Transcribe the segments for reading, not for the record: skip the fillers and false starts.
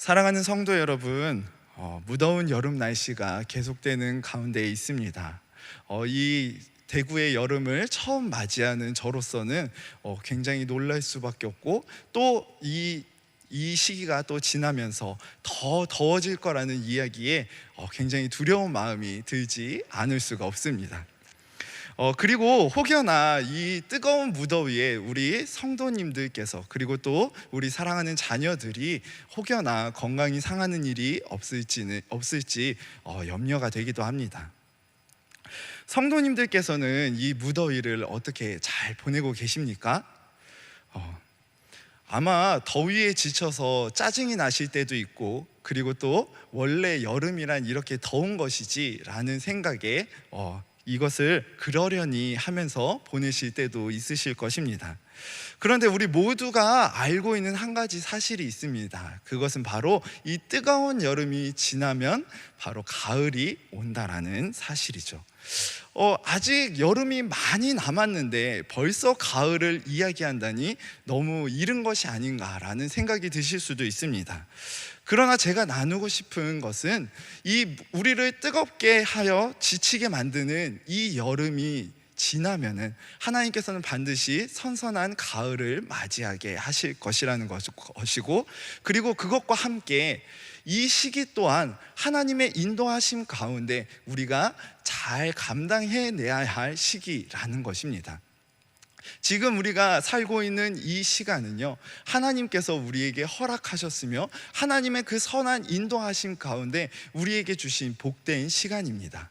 사랑하는 성도 여러분, 무더운 여름 날씨가 계속되는 가운데 있습니다. 이 대구의 여름을 처음 맞이하는 저로서는 굉장히 놀랄 수밖에 없고, 또 이 시기가 또 지나면서 더 더워질 거라는 이야기에 굉장히 두려운 마음이 들지 않을 수가 없습니다. 그리고 혹여나 이 뜨거운 무더위에 우리 성도님들께서, 그리고 또 우리 사랑하는 자녀들이 혹여나 건강이 상하는 일이 없을지 염려가 되기도 합니다. 성도님들께서는 이 무더위를 어떻게 잘 보내고 계십니까? 아마 더위에 지쳐서 짜증이 나실 때도 있고, 그리고 또 원래 여름이란 이렇게 더운 것이지 라는 생각에 이것을 그러려니 하면서 보내실 때도 있으실 것입니다. 그런데 우리 모두가 알고 있는 한 가지 사실이 있습니다. 그것은 바로 이 뜨거운 여름이 지나면 바로 가을이 온다라는 사실이죠. 아직 여름이 많이 남았는데 벌써 가을을 이야기한다니 너무 이른 것이 아닌가라는 생각이 드실 수도 있습니다. 그러나 제가 나누고 싶은 것은 이 우리를 뜨겁게 하여 지치게 만드는 이 여름이 지나면은 하나님께서는 반드시 선선한 가을을 맞이하게 하실 것이라는 것이고, 그리고 그것과 함께 이 시기 또한 하나님의 인도하심 가운데 우리가 잘 감당해내야 할 시기라는 것입니다. 지금 우리가 살고 있는 이 시간은요, 하나님께서 우리에게 허락하셨으며 하나님의 그 선한 인도하심 가운데 우리에게 주신 복된 시간입니다.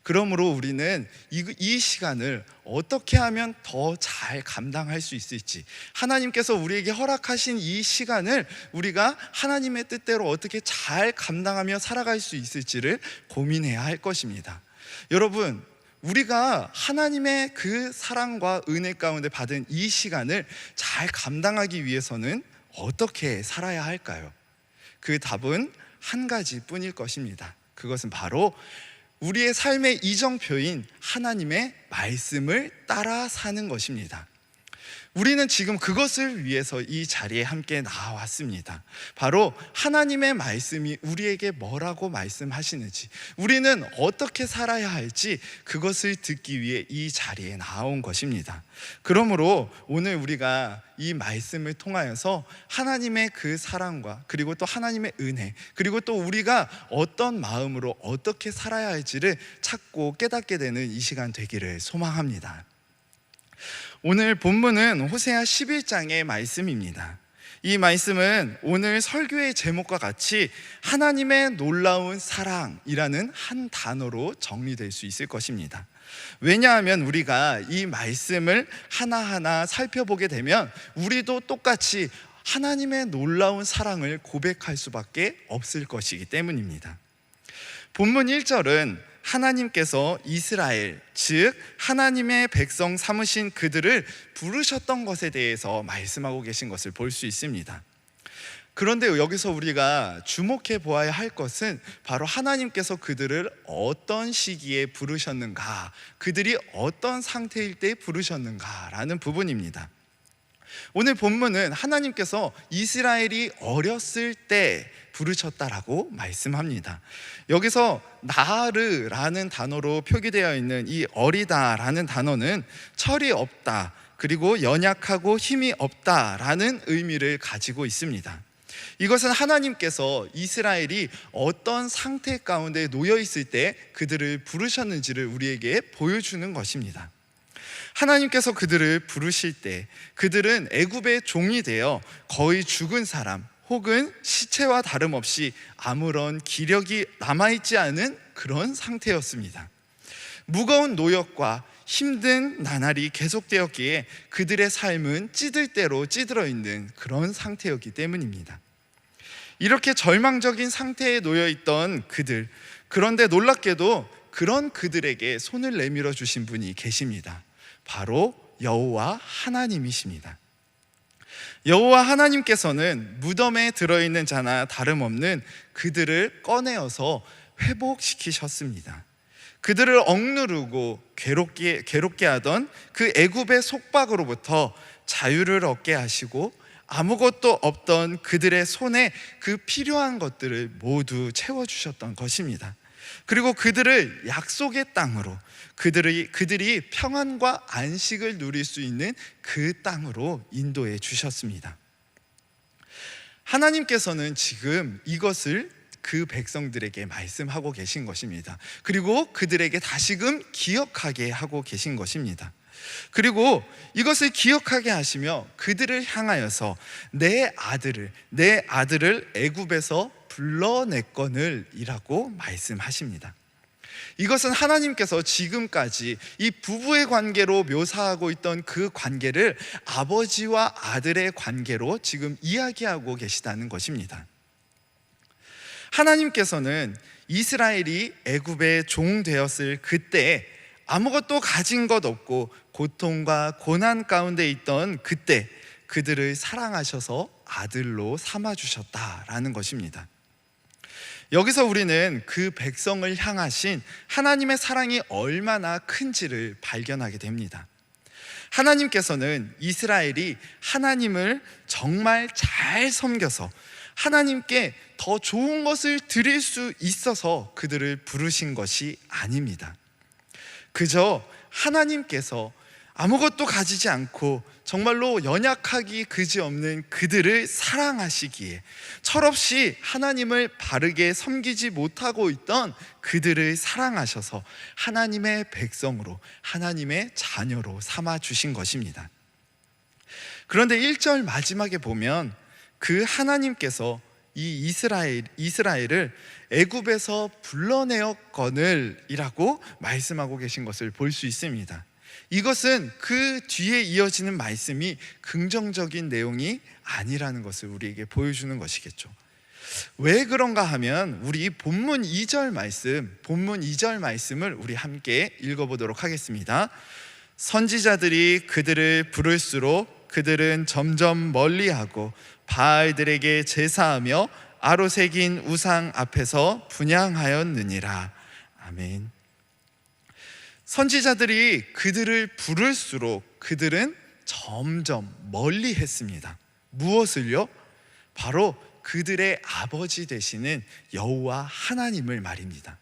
그러므로 우리는 이 시간을 어떻게 하면 더 잘 감당할 수 있을지, 하나님께서 우리에게 허락하신 이 시간을 우리가 하나님의 뜻대로 어떻게 잘 감당하며 살아갈 수 있을지를 고민해야 할 것입니다. 여러분, 우리가 하나님의 그 사랑과 은혜 가운데 받은 이 시간을 잘 감당하기 위해서는 어떻게 살아야 할까요? 그 답은 한 가지뿐일 것입니다. 그것은 바로 우리의 삶의 이정표인 하나님의 말씀을 따라 사는 것입니다. 우리는 지금 그것을 위해서 이 자리에 함께 나왔습니다. 바로 하나님의 말씀이 우리에게 뭐라고 말씀하시는지, 우리는 어떻게 살아야 할지 그것을 듣기 위해 이 자리에 나온 것입니다. 그러므로 오늘 우리가 이 말씀을 통하여서 하나님의 그 사랑과, 그리고 또 하나님의 은혜, 그리고 또 우리가 어떤 마음으로 어떻게 살아야 할지를 찾고 깨닫게 되는 이 시간 되기를 소망합니다. 오늘 본문은 호세아 11장의 말씀입니다. 이 말씀은 오늘 설교의 제목과 같이 하나님의 놀라운 사랑이라는 한 단어로 정리될 수 있을 것입니다. 왜냐하면 우리가 이 말씀을 하나하나 살펴보게 되면 우리도 똑같이 하나님의 놀라운 사랑을 고백할 수밖에 없을 것이기 때문입니다. 본문 1절은 하나님께서 이스라엘, 즉 하나님의 백성 삼으신 그들을 부르셨던 것에 대해서 말씀하고 계신 것을 볼 수 있습니다. 그런데 여기서 우리가 주목해 보아야 할 것은 바로 하나님께서 그들을 어떤 시기에 부르셨는가, 그들이 어떤 상태일 때 부르셨는가라는 부분입니다. 오늘 본문은 하나님께서 이스라엘이 어렸을 때 부르셨다라고 말씀합니다. 여기서 나르라는 단어로 표기되어 있는 이 어리다라는 단어는 철이 없다, 그리고 연약하고 힘이 없다라는 의미를 가지고 있습니다. 이것은 하나님께서 이스라엘이 어떤 상태 가운데 놓여 있을 때 그들을 부르셨는지를 우리에게 보여주는 것입니다. 하나님께서 그들을 부르실 때 그들은 애굽의 종이 되어 거의 죽은 사람, 혹은 시체와 다름없이 아무런 기력이 남아있지 않은 그런 상태였습니다. 무거운 노역과 힘든 나날이 계속되었기에 그들의 삶은 찌들 대로 찌들어 있는 그런 상태였기 때문입니다. 이렇게 절망적인 상태에 놓여 있던 그들, 그런데 놀랍게도 그런 그들에게 손을 내밀어 주신 분이 계십니다. 바로 여호와 하나님이십니다. 여호와 하나님께서는 무덤에 들어있는 자나 다름없는 그들을 꺼내어서 회복시키셨습니다. 그들을 억누르고 괴롭게 하던 그 애굽의 속박으로부터 자유를 얻게 하시고 아무것도 없던 그들의 손에 그 필요한 것들을 모두 채워주셨던 것입니다. 그리고 그들을 약속의 땅으로, 그들이 평안과 안식을 누릴 수 있는 그 땅으로 인도해 주셨습니다. 하나님께서는 지금 이것을 그 백성들에게 말씀하고 계신 것입니다. 그리고 그들에게 다시금 기억하게 하고 계신 것입니다. 그리고 이것을 기억하게 하시며 그들을 향하여서 내 아들을 애굽에서 불러냈거늘 이라고 말씀하십니다. 이것은 하나님께서 지금까지 이 부부의 관계로 묘사하고 있던 그 관계를 아버지와 아들의 관계로 지금 이야기하고 계시다는 것입니다. 하나님께서는 이스라엘이 애굽의 종 되었을 그때 아무것도 가진 것 없고 고통과 고난 가운데 있던 그때 그들을 사랑하셔서 아들로 삼아주셨다라는 것입니다. 여기서 우리는 그 백성을 향하신 하나님의 사랑이 얼마나 큰지를 발견하게 됩니다. 하나님께서는 이스라엘이 하나님을 정말 잘 섬겨서 하나님께 더 좋은 것을 드릴 수 있어서 그들을 부르신 것이 아닙니다. 그저 하나님께서 아무것도 가지지 않고 정말로 연약하기 그지없는 그들을 사랑하시기에 철없이 하나님을 바르게 섬기지 못하고 있던 그들을 사랑하셔서 하나님의 백성으로, 하나님의 자녀로 삼아주신 것입니다. 그런데 1절 마지막에 보면 그 하나님께서 이 이스라엘을 애굽에서 불러내었거늘 이라고 말씀하고 계신 것을 볼 수 있습니다. 이것은 그 뒤에 이어지는 말씀이 긍정적인 내용이 아니라는 것을 우리에게 보여주는 것이겠죠. 왜 그런가 하면 우리 본문 2절 말씀을 우리 함께 읽어보도록 하겠습니다. 선지자들이 그들을 부를수록 그들은 점점 멀리하고 바알들에게 제사하며 아로새긴 우상 앞에서 분향하였느니라. 아멘. 선지자들이 그들을 부를수록 그들은 점점 멀리 했습니다. 무엇을요? 바로 그들의 아버지 되시는 여호와 하나님을 말입니다.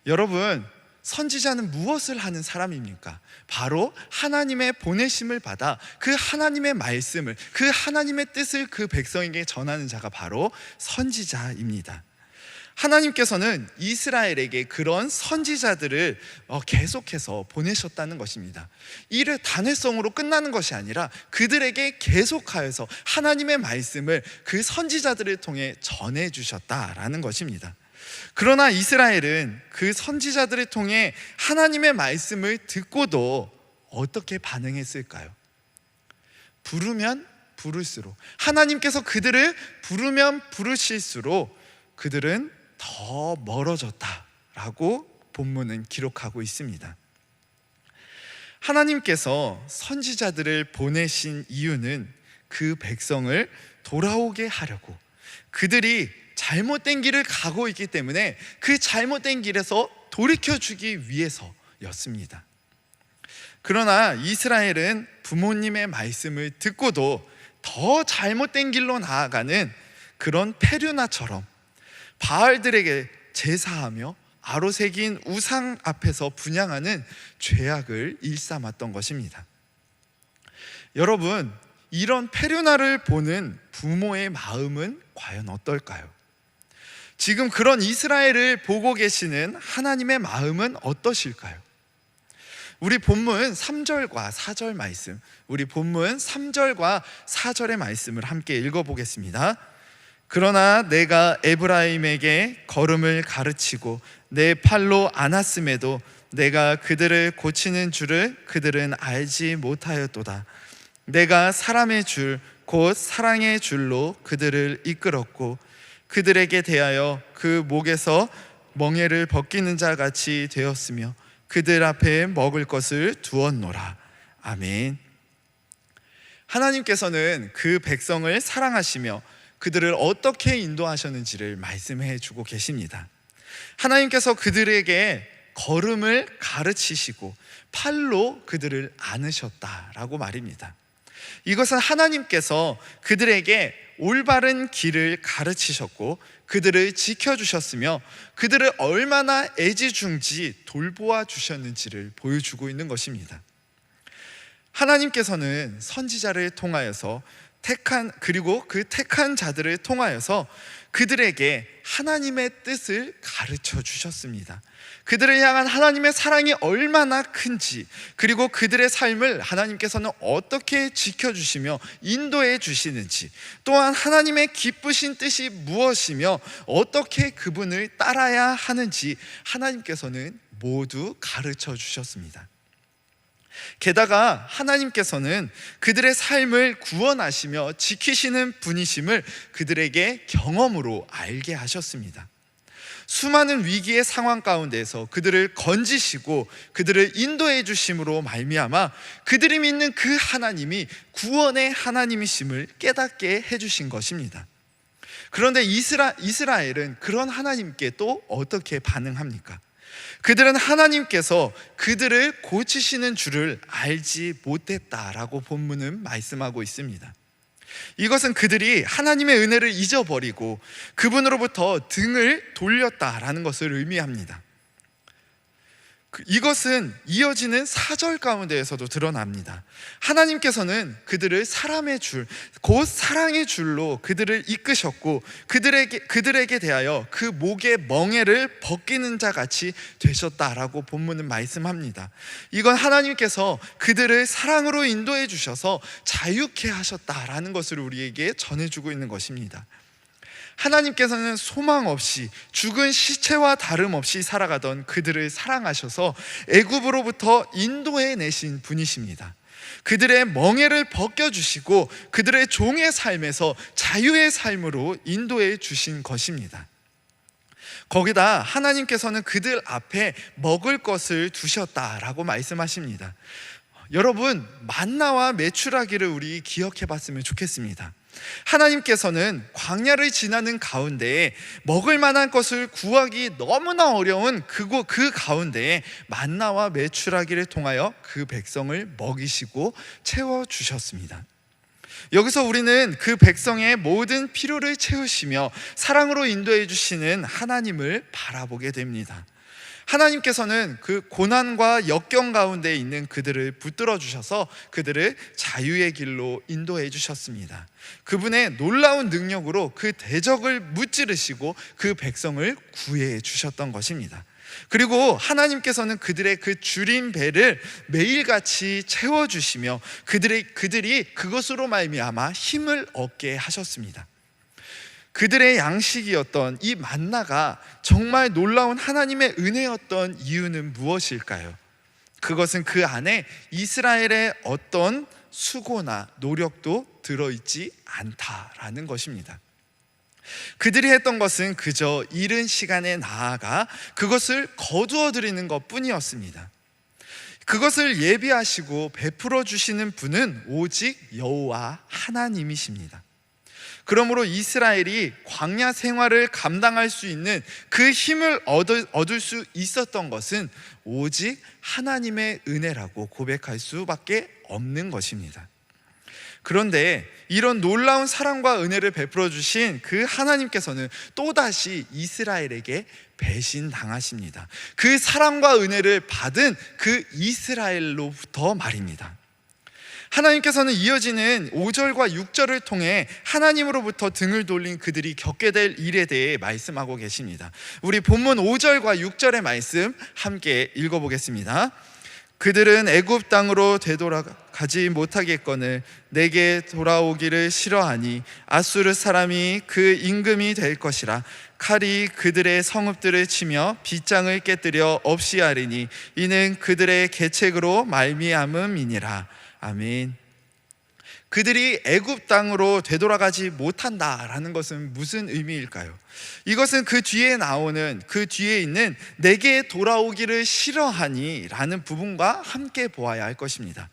여러분, 선지자는 무엇을 하는 사람입니까? 바로 하나님의 보내심을 받아 그 하나님의 말씀을, 그 하나님의 뜻을 그 백성에게 전하는 자가 바로 선지자입니다. 하나님께서는 이스라엘에게 그런 선지자들을 계속해서 보내셨다는 것입니다. 이를 단회성으로 끝나는 것이 아니라 그들에게 계속하여서 하나님의 말씀을 그 선지자들을 통해 전해주셨다라는 것입니다. 그러나 이스라엘은 그 선지자들을 통해 하나님의 말씀을 듣고도 어떻게 반응했을까요? 부르면 부를수록, 하나님께서 그들을 부르면 부르실수록 그들은 더 멀어졌다라고 본문은 기록하고 있습니다. 하나님께서 선지자들을 보내신 이유는 그 백성을 돌아오게 하려고, 그들이 잘못된 길을 가고 있기 때문에 그 잘못된 길에서 돌이켜주기 위해서였습니다. 그러나 이스라엘은 부모님의 말씀을 듣고도 더 잘못된 길로 나아가는 그런 페르나처럼 바알들에게 제사하며 아로새긴 우상 앞에서 분향하는 죄악을 일삼았던 것입니다. 여러분, 이런 페르나를 보는 부모의 마음은 과연 어떨까요? 지금 그런 이스라엘을 보고 계시는 하나님의 마음은 어떠실까요? 우리 본문 3절과 4절 말씀, 우리 본문 3절과 4절의 말씀을 함께 읽어보겠습니다. 그러나 내가 에브라임에게 걸음을 가르치고 내 팔로 안았음에도 내가 그들을 고치는 줄을 그들은 알지 못하였도다. 내가 사람의 줄, 곧 사랑의 줄로 그들을 이끌었고 그들에게 대하여 그 목에서 멍에를 벗기는 자 같이 되었으며 그들 앞에 먹을 것을 두었노라. 아멘. 하나님께서는 그 백성을 사랑하시며 그들을 어떻게 인도하셨는지를 말씀해 주고 계십니다. 하나님께서 그들에게 걸음을 가르치시고 팔로 그들을 안으셨다라고 말입니다. 이것은 하나님께서 그들에게 올바른 길을 가르치셨고 그들을 지켜주셨으며 그들을 얼마나 애지중지 돌보아 주셨는지를 보여주고 있는 것입니다. 하나님께서는 선지자를 통하여서 그리고 그 택한 자들을 통하여서 그들에게 하나님의 뜻을 가르쳐 주셨습니다. 그들을 향한 하나님의 사랑이 얼마나 큰지, 그리고 그들의 삶을 하나님께서는 어떻게 지켜주시며 인도해 주시는지, 또한 하나님의 기쁘신 뜻이 무엇이며 어떻게 그분을 따라야 하는지 하나님께서는 모두 가르쳐 주셨습니다. 게다가 하나님께서는 그들의 삶을 구원하시며 지키시는 분이심을 그들에게 경험으로 알게 하셨습니다. 수많은 위기의 상황 가운데서 그들을 건지시고 그들을 인도해 주심으로 말미암아 그들이 믿는 그 하나님이 구원의 하나님이심을 깨닫게 해주신 것입니다. 그런데 이스라엘은 그런 하나님께 또 어떻게 반응합니까? 그들은 하나님께서 그들을 고치시는 줄을 알지 못했다라고 본문은 말씀하고 있습니다. 이것은 그들이 하나님의 은혜를 잊어버리고 그분으로부터 등을 돌렸다라는 것을 의미합니다. 이것은 이어지는 4절 가운데에서도 드러납니다. 하나님께서는 그들을 사람의 줄, 곧 사랑의 줄로 그들을 이끄셨고 그들에게 대하여 그 목의 멍에를 벗기는 자 같이 되셨다라고 본문은 말씀합니다. 이건 하나님께서 그들을 사랑으로 인도해 주셔서 자유케 하셨다라는 것을 우리에게 전해주고 있는 것입니다. 하나님께서는 소망 없이 죽은 시체와 다름없이 살아가던 그들을 사랑하셔서 애굽으로부터 인도해 내신 분이십니다. 그들의 멍에를 벗겨주시고 그들의 종의 삶에서 자유의 삶으로 인도해 주신 것입니다. 거기다 하나님께서는 그들 앞에 먹을 것을 두셨다라고 말씀하십니다. 여러분, 만나와 메추라기를 우리 기억해 봤으면 좋겠습니다. 하나님께서는 광야를 지나는 가운데에 먹을 만한 것을 구하기 너무나 어려운 그 가운데에 만나와 메추라기를 통하여 그 백성을 먹이시고 채워주셨습니다. 여기서 우리는 그 백성의 모든 필요를 채우시며 사랑으로 인도해 주시는 하나님을 바라보게 됩니다. 하나님께서는 그 고난과 역경 가운데 있는 그들을 붙들어 주셔서 그들을 자유의 길로 인도해 주셨습니다. 그분의 놀라운 능력으로 그 대적을 무찌르시고 그 백성을 구해 주셨던 것입니다. 그리고 하나님께서는 그들의 그 줄인 배를 매일같이 채워주시며 그들이 그것으로 말미암아 힘을 얻게 하셨습니다. 그들의 양식이었던 이 만나가 정말 놀라운 하나님의 은혜였던 이유는 무엇일까요? 그것은 그 안에 이스라엘의 어떤 수고나 노력도 들어있지 않다라는 것입니다. 그들이 했던 것은 그저 이른 시간에 나아가 그것을 거두어 드리는 것 뿐이었습니다. 그것을 예비하시고 베풀어 주시는 분은 오직 여호와 하나님이십니다. 그러므로 이스라엘이 광야 생활을 감당할 수 있는 그 힘을 얻을 수 있었던 것은 오직 하나님의 은혜라고 고백할 수밖에 없는 것입니다. 그런데 이런 놀라운 사랑과 은혜를 베풀어 주신 그 하나님께서는 또다시 이스라엘에게 배신당하십니다. 그 사랑과 은혜를 받은 그 이스라엘로부터 말입니다. 하나님께서는 이어지는 5절과 6절을 통해 하나님으로부터 등을 돌린 그들이 겪게 될 일에 대해 말씀하고 계십니다. 우리 본문 5절과 6절의 말씀 함께 읽어보겠습니다. 그들은 애굽 땅으로 되돌아가지 못하겠거늘 내게 돌아오기를 싫어하니 아수르 사람이 그 임금이 될 것이라. 칼이 그들의 성읍들을 치며 빗장을 깨뜨려 없이 하리니 이는 그들의 계책으로 말미암음이니라. 아멘. 그들이 애굽 땅으로 되돌아가지 못한다라는 것은 무슨 의미일까요? 이것은 그 뒤에 있는 내게 돌아오기를 싫어하니 라는 부분과 함께 보아야 할 것입니다.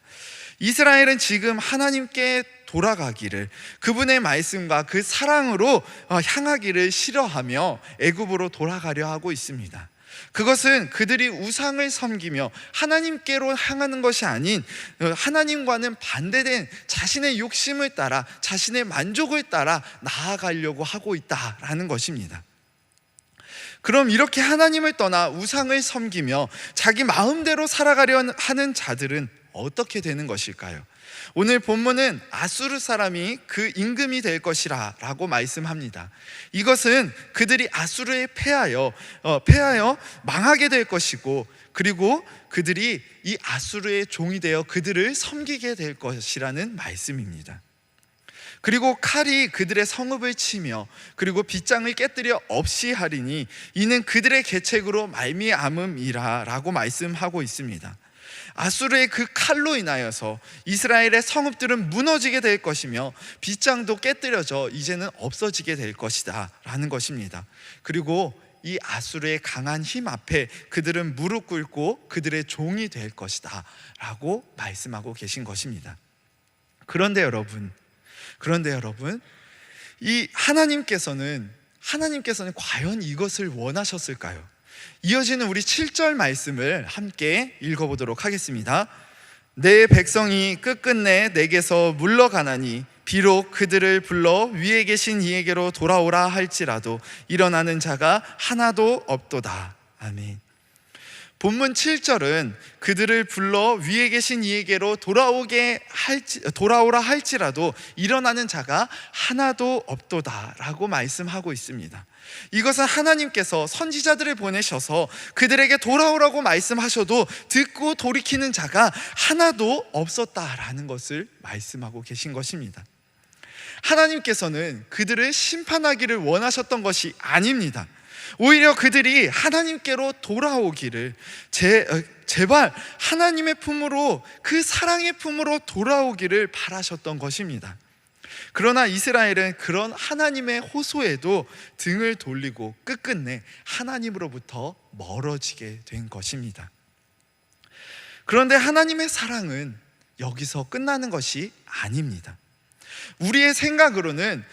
이스라엘은 지금 하나님께 돌아가기를, 그분의 말씀과 그 사랑으로 향하기를 싫어하며 애굽으로 돌아가려 하고 있습니다. 그것은 그들이 우상을 섬기며 하나님께로 향하는 것이 아닌 하나님과는 반대된 자신의 욕심을 따라, 자신의 만족을 따라 나아가려고 하고 있다라는 것입니다. 그럼 이렇게 하나님을 떠나 우상을 섬기며 자기 마음대로 살아가려 하는 자들은 어떻게 되는 것일까요? 오늘 본문은 아수르 사람이 그 임금이 될 것이라 라고 말씀합니다. 이것은 그들이 아수르에 패하여 망하게 될 것이고, 그리고 그들이 이 아수르의 종이 되어 그들을 섬기게 될 것이라는 말씀입니다. 그리고 칼이 그들의 성읍을 치며 그리고 빗장을 깨뜨려 없이 하리니 이는 그들의 계책으로 말미암음이라 라고 말씀하고 있습니다. 아수르의 그 칼로 인하여서 이스라엘의 성읍들은 무너지게 될 것이며 빗장도 깨뜨려져 이제는 없어지게 될 것이다 라는 것입니다. 그리고 이 아수르의 강한 힘 앞에 그들은 무릎 꿇고 그들의 종이 될 것이다 라고 말씀하고 계신 것입니다. 그런데 여러분, 이 하나님께서는 과연 이것을 원하셨을까요? 이어지는 우리 7절 말씀을 함께 읽어보도록 하겠습니다. 내 백성이 끝끝내 내게서 물러가나니 비록 그들을 불러 위에 계신 이에게로 돌아오라 할지라도 일어나는 자가 하나도 없도다. 아멘. 본문 7절은 그들을 불러 위에 계신 이에게로 돌아오라 할지라도 일어나는 자가 하나도 없도다 라고 말씀하고 있습니다. 이것은 하나님께서 선지자들을 보내셔서 그들에게 돌아오라고 말씀하셔도 듣고 돌이키는 자가 하나도 없었다라는 것을 말씀하고 계신 것입니다. 하나님께서는 그들을 심판하기를 원하셨던 것이 아닙니다. 오히려 그들이 하나님께로 돌아오기를, 제발 하나님의 품으로, 그 사랑의 품으로 돌아오기를 바라셨던 것입니다. 그러나 이스라엘은 그런 하나님의 호소에도 등을 돌리고 끝끝내 하나님으로부터 멀어지게 된 것입니다. 그런데 하나님의 사랑은 여기서 끝나는 것이 아닙니다. 우리의 생각으로는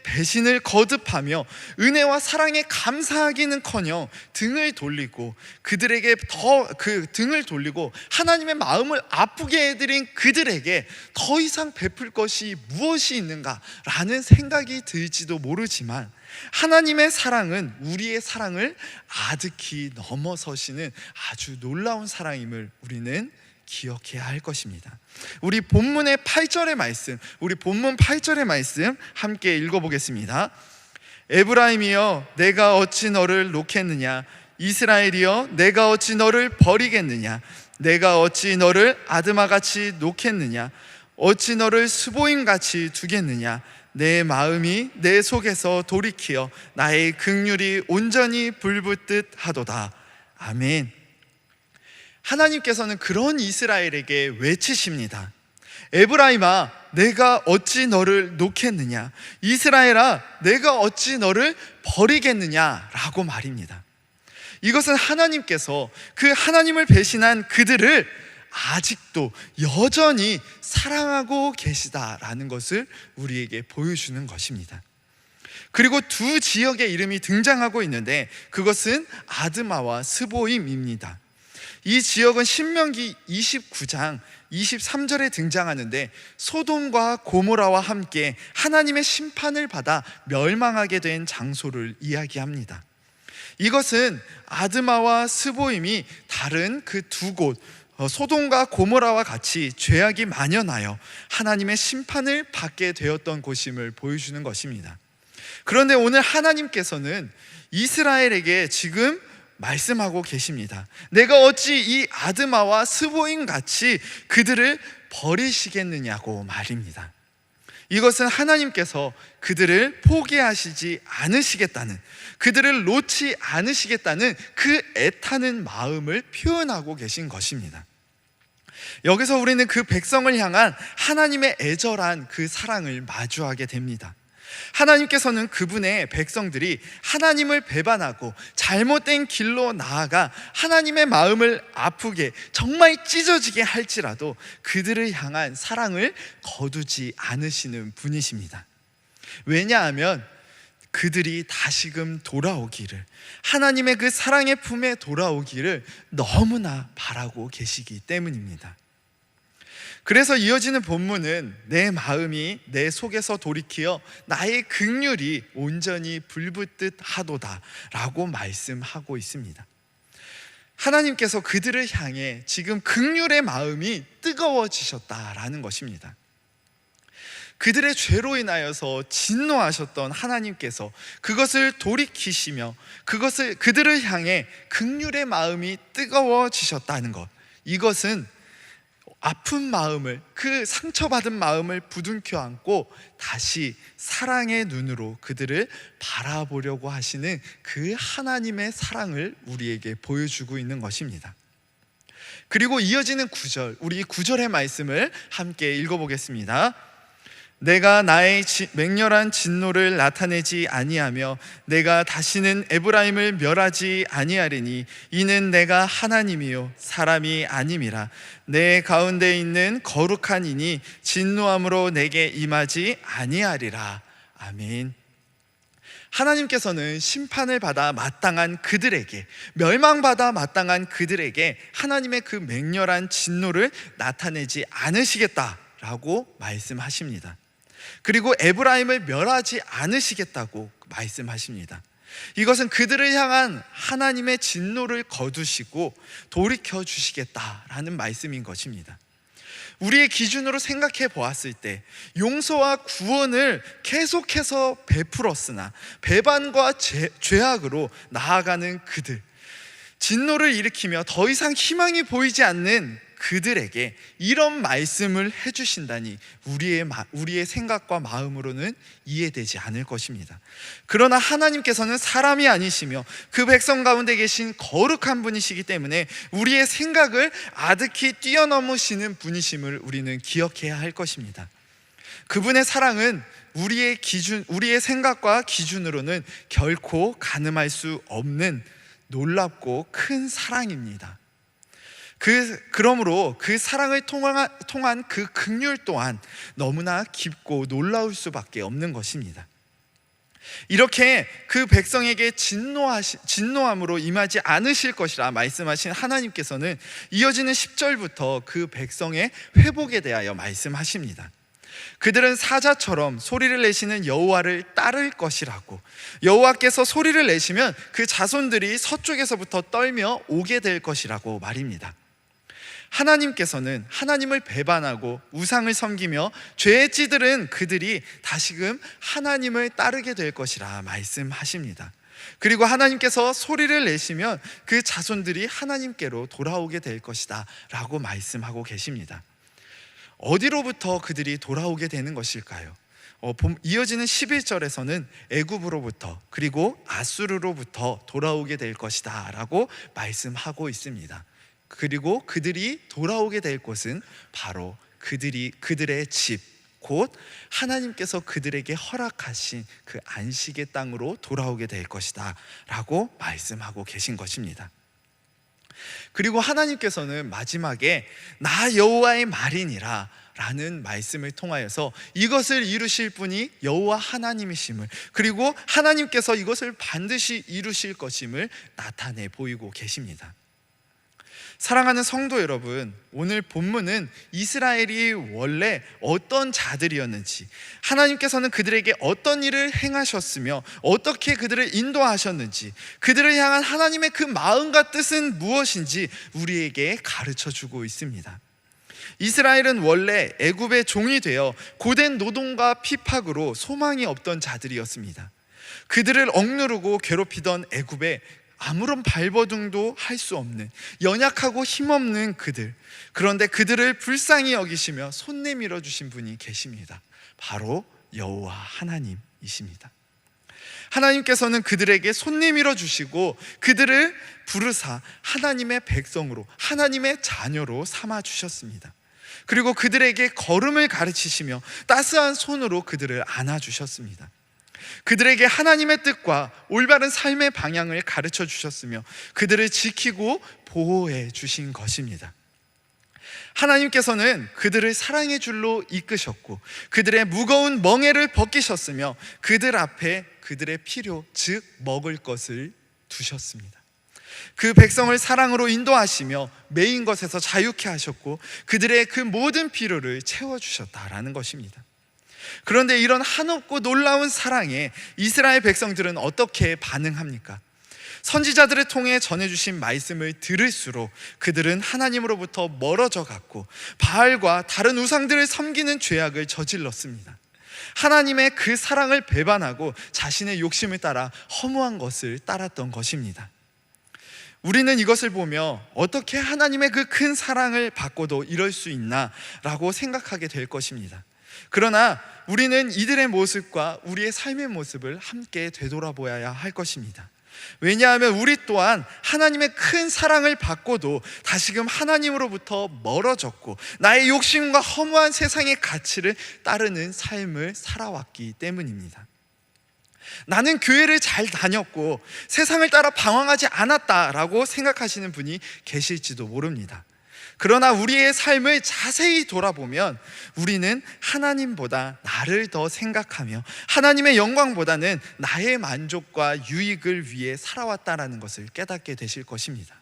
배신을 거듭하며 은혜와 사랑에 감사하기는커녕 등을 돌리고 그들에게 등을 돌리고 하나님의 마음을 아프게 해드린 그들에게 더 이상 베풀 것이 무엇이 있는가라는 생각이 들지도 모르지만, 하나님의 사랑은 우리의 사랑을 아득히 넘어서시는 아주 놀라운 사랑임을 우리는 기억해야 할 것입니다. 우리 본문의 8절의 말씀, 우리 본문 8절의 말씀 함께 읽어보겠습니다. 에브라임이여 내가 어찌 너를 놓겠느냐, 이스라엘이여 내가 어찌 너를 버리겠느냐, 내가 어찌 너를 아드마같이 놓겠느냐, 어찌 너를 스보임같이 두겠느냐, 내 마음이 내 속에서 돌이키어 나의 긍휼이 온전히 불붙듯 하도다. 아멘. 하나님께서는 그런 이스라엘에게 외치십니다. 에브라임아 내가 어찌 너를 놓겠느냐, 이스라엘아 내가 어찌 너를 버리겠느냐 라고 말입니다. 이것은 하나님께서 그 하나님을 배신한 그들을 아직도 여전히 사랑하고 계시다라는 것을 우리에게 보여주는 것입니다. 그리고 두 지역의 이름이 등장하고 있는데 그것은 아드마와 스보임입니다. 이 지역은 신명기 29장 23절에 등장하는데 소돔과 고모라와 함께 하나님의 심판을 받아 멸망하게 된 장소를 이야기합니다. 이것은 아드마와 스보임이 다른 그 두 곳, 소돔과 고모라와 같이 죄악이 만연하여 하나님의 심판을 받게 되었던 곳임을 보여주는 것입니다. 그런데 오늘 하나님께서는 이스라엘에게 지금 말씀하고 계십니다. 내가 어찌 이 아드마와 스보임 같이 그들을 버리시겠느냐고 말입니다. 이것은 하나님께서 그들을 포기하시지 않으시겠다는, 그들을 놓지 않으시겠다는 그 애타는 마음을 표현하고 계신 것입니다. 여기서 우리는 그 백성을 향한 하나님의 애절한 그 사랑을 마주하게 됩니다. 하나님께서는 그분의 백성들이 하나님을 배반하고 잘못된 길로 나아가 하나님의 마음을 아프게 정말 찢어지게 할지라도 그들을 향한 사랑을 거두지 않으시는 분이십니다. 왜냐하면 그들이 다시금 돌아오기를, 하나님의 그 사랑의 품에 돌아오기를 너무나 바라고 계시기 때문입니다. 그래서 이어지는 본문은 내 마음이 내 속에서 돌이키어 나의 긍휼이 온전히 불붙듯 하도다 라고 말씀하고 있습니다. 하나님께서 그들을 향해 지금 긍휼의 마음이 뜨거워지셨다라는 것입니다. 그들의 죄로 인하여서 진노하셨던 하나님께서 그것을 돌이키시며 그들을 향해 긍휼의 마음이 뜨거워지셨다는 것, 이것은 아픈 마음을, 그 상처받은 마음을 부둥켜 안고 다시 사랑의 눈으로 그들을 바라보려고 하시는 그 하나님의 사랑을 우리에게 보여주고 있는 것입니다. 그리고 이어지는 9절, 우리 9절의 말씀을 함께 읽어보겠습니다. 내가 나의 맹렬한 진노를 나타내지 아니하며 내가 다시는 에브라임을 멸하지 아니하리니 이는 내가 하나님이요 사람이 아님이라. 내 가운데 있는 거룩한 이니 진노함으로 내게 임하지 아니하리라. 아멘. 하나님께서는 심판을 받아 마땅한 그들에게, 멸망받아 마땅한 그들에게 하나님의 그 맹렬한 진노를 나타내지 않으시겠다라고 말씀하십니다. 그리고 에브라임을 멸하지 않으시겠다고 말씀하십니다. 이것은 그들을 향한 하나님의 진노를 거두시고 돌이켜 주시겠다라는 말씀인 것입니다. 우리의 기준으로 생각해 보았을 때 용서와 구원을 계속해서 베풀었으나 배반과 죄악으로 나아가는 그들, 진노를 일으키며 더 이상 희망이 보이지 않는 그들에게 이런 말씀을 해주신다니 우리의 생각과 마음으로는 이해되지 않을 것입니다. 그러나 하나님께서는 사람이 아니시며 그 백성 가운데 계신 거룩한 분이시기 때문에 우리의 생각을 아득히 뛰어넘으시는 분이심을 우리는 기억해야 할 것입니다. 그분의 사랑은 우리의 생각과 기준으로는 결코 가늠할 수 없는 놀랍고 큰 사랑입니다. 그러므로 그 사랑을 통한 그 긍휼 또한 너무나 깊고 놀라울 수밖에 없는 것입니다. 이렇게 그 백성에게 진노함으로 임하지 않으실 것이라 말씀하신 하나님께서는 이어지는 10절부터 그 백성의 회복에 대하여 말씀하십니다. 그들은 사자처럼 소리를 내시는 여호와를 따를 것이라고, 여호와께서 소리를 내시면 그 자손들이 서쪽에서부터 떨며 오게 될 것이라고 말입니다. 하나님께서는 하나님을 배반하고 우상을 섬기며 죄에 찌들은 그들이 다시금 하나님을 따르게 될 것이라 말씀하십니다. 그리고 하나님께서 소리를 내시면 그 자손들이 하나님께로 돌아오게 될 것이다 라고 말씀하고 계십니다. 어디로부터 그들이 돌아오게 되는 것일까요? 이어지는 11절에서는 애굽으로부터 그리고 아수르로부터 돌아오게 될 것이다 라고 말씀하고 있습니다. 그리고 그들이 돌아오게 될 곳은 바로 그들의 집, 곧 하나님께서 그들에게 허락하신 그 안식의 땅으로 돌아오게 될 것이다 라고 말씀하고 계신 것입니다. 그리고 하나님께서는 마지막에 나 여호와의 말이니라 라는 말씀을 통하여서 이것을 이루실 분이 여호와 하나님이심을, 그리고 하나님께서 이것을 반드시 이루실 것임을 나타내 보이고 계십니다. 사랑하는 성도 여러분, 오늘 본문은 이스라엘이 원래 어떤 자들이었는지, 하나님께서는 그들에게 어떤 일을 행하셨으며 어떻게 그들을 인도하셨는지, 그들을 향한 하나님의 그 마음과 뜻은 무엇인지 우리에게 가르쳐주고 있습니다. 이스라엘은 원래 애굽의 종이 되어 고된 노동과 핍박으로 소망이 없던 자들이었습니다. 그들을 억누르고 괴롭히던 애굽에 아무런 발버둥도 할 수 없는 연약하고 힘없는 그들, 그런데 그들을 불쌍히 여기시며 손 내밀어 주신 분이 계십니다. 바로 여호와 하나님이십니다. 하나님께서는 그들에게 손 내밀어 주시고 그들을 부르사 하나님의 백성으로, 하나님의 자녀로 삼아 주셨습니다. 그리고 그들에게 걸음을 가르치시며 따스한 손으로 그들을 안아 주셨습니다. 그들에게 하나님의 뜻과 올바른 삶의 방향을 가르쳐 주셨으며 그들을 지키고 보호해 주신 것입니다. 하나님께서는 그들을 사랑의 줄로 이끄셨고 그들의 무거운 멍에를 벗기셨으며 그들 앞에 그들의 필요, 즉 먹을 것을 두셨습니다. 그 백성을 사랑으로 인도하시며 매인 것에서 자유케 하셨고 그들의 그 모든 필요를 채워주셨다라는 것입니다. 그런데 이런 한없고 놀라운 사랑에 이스라엘 백성들은 어떻게 반응합니까? 선지자들을 통해 전해주신 말씀을 들을수록 그들은 하나님으로부터 멀어져 갔고 바알과 다른 우상들을 섬기는 죄악을 저질렀습니다. 하나님의 그 사랑을 배반하고 자신의 욕심을 따라 허무한 것을 따랐던 것입니다. 우리는 이것을 보며 어떻게 하나님의 그 큰 사랑을 받고도 이럴 수 있나 라고 생각하게 될 것입니다. 그러나 우리는 이들의 모습과 우리의 삶의 모습을 함께 되돌아보아야 할 것입니다. 왜냐하면 우리 또한 하나님의 큰 사랑을 받고도 다시금 하나님으로부터 멀어졌고 나의 욕심과 허무한 세상의 가치를 따르는 삶을 살아왔기 때문입니다. 나는 교회를 잘 다녔고 세상을 따라 방황하지 않았다라고 생각하시는 분이 계실지도 모릅니다. 그러나 우리의 삶을 자세히 돌아보면 우리는 하나님보다 나를 더 생각하며 하나님의 영광보다는 나의 만족과 유익을 위해 살아왔다는 것을 깨닫게 되실 것입니다.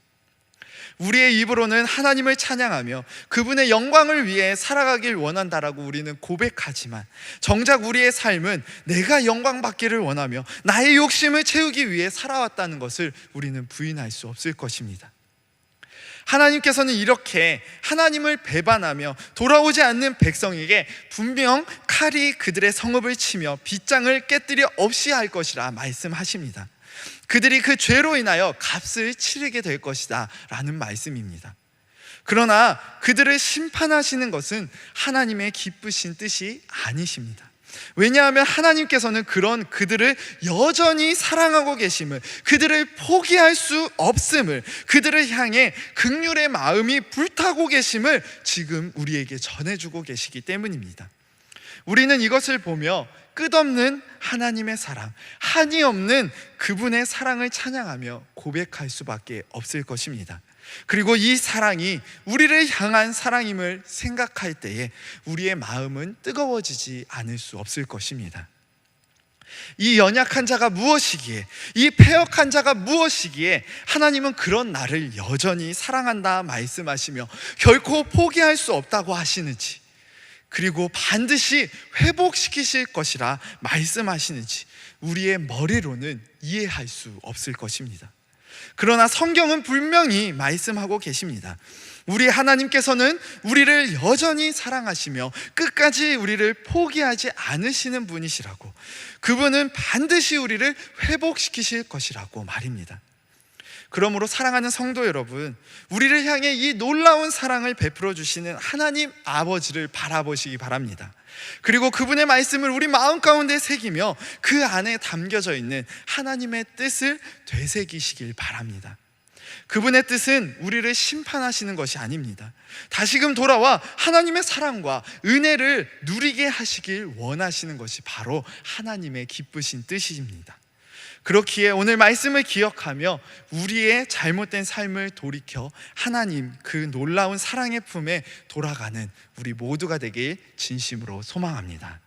우리의 입으로는 하나님을 찬양하며 그분의 영광을 위해 살아가길 원한다라고 우리는 고백하지만 정작 우리의 삶은 내가 영광받기를 원하며 나의 욕심을 채우기 위해 살아왔다는 것을 우리는 부인할 수 없을 것입니다. 하나님께서는 이렇게 하나님을 배반하며 돌아오지 않는 백성에게 분명 칼이 그들의 성읍을 치며 빗장을 깨뜨려 없이 할 것이라 말씀하십니다. 그들이 그 죄로 인하여 값을 치르게 될 것이다 라는 말씀입니다. 그러나 그들을 심판하시는 것은 하나님의 기쁘신 뜻이 아니십니다. 왜냐하면 하나님께서는 그런 그들을 여전히 사랑하고 계심을, 그들을 포기할 수 없음을, 그들을 향해 긍휼의 마음이 불타고 계심을 지금 우리에게 전해주고 계시기 때문입니다. 우리는 이것을 보며 끝없는 하나님의 사랑, 한이 없는 그분의 사랑을 찬양하며 고백할 수밖에 없을 것입니다. 그리고 이 사랑이 우리를 향한 사랑임을 생각할 때에 우리의 마음은 뜨거워지지 않을 수 없을 것입니다. 이 연약한 자가 무엇이기에, 이 패역한 자가 무엇이기에 하나님은 그런 나를 여전히 사랑한다 말씀하시며 결코 포기할 수 없다고 하시는지, 그리고 반드시 회복시키실 것이라 말씀하시는지 우리의 머리로는 이해할 수 없을 것입니다. 그러나 성경은 분명히 말씀하고 계십니다. 우리 하나님께서는 우리를 여전히 사랑하시며 끝까지 우리를 포기하지 않으시는 분이시라고, 그분은 반드시 우리를 회복시키실 것이라고 말입니다. 그러므로 사랑하는 성도 여러분, 우리를 향해 이 놀라운 사랑을 베풀어 주시는 하나님 아버지를 바라보시기 바랍니다. 그리고 그분의 말씀을 우리 마음 가운데 새기며 그 안에 담겨져 있는 하나님의 뜻을 되새기시길 바랍니다. 그분의 뜻은 우리를 심판하시는 것이 아닙니다. 다시금 돌아와 하나님의 사랑과 은혜를 누리게 하시길 원하시는 것이 바로 하나님의 기쁘신 뜻입니다. 그렇기에 오늘 말씀을 기억하며 우리의 잘못된 삶을 돌이켜 하나님 그 놀라운 사랑의 품에 돌아가는 우리 모두가 되길 진심으로 소망합니다.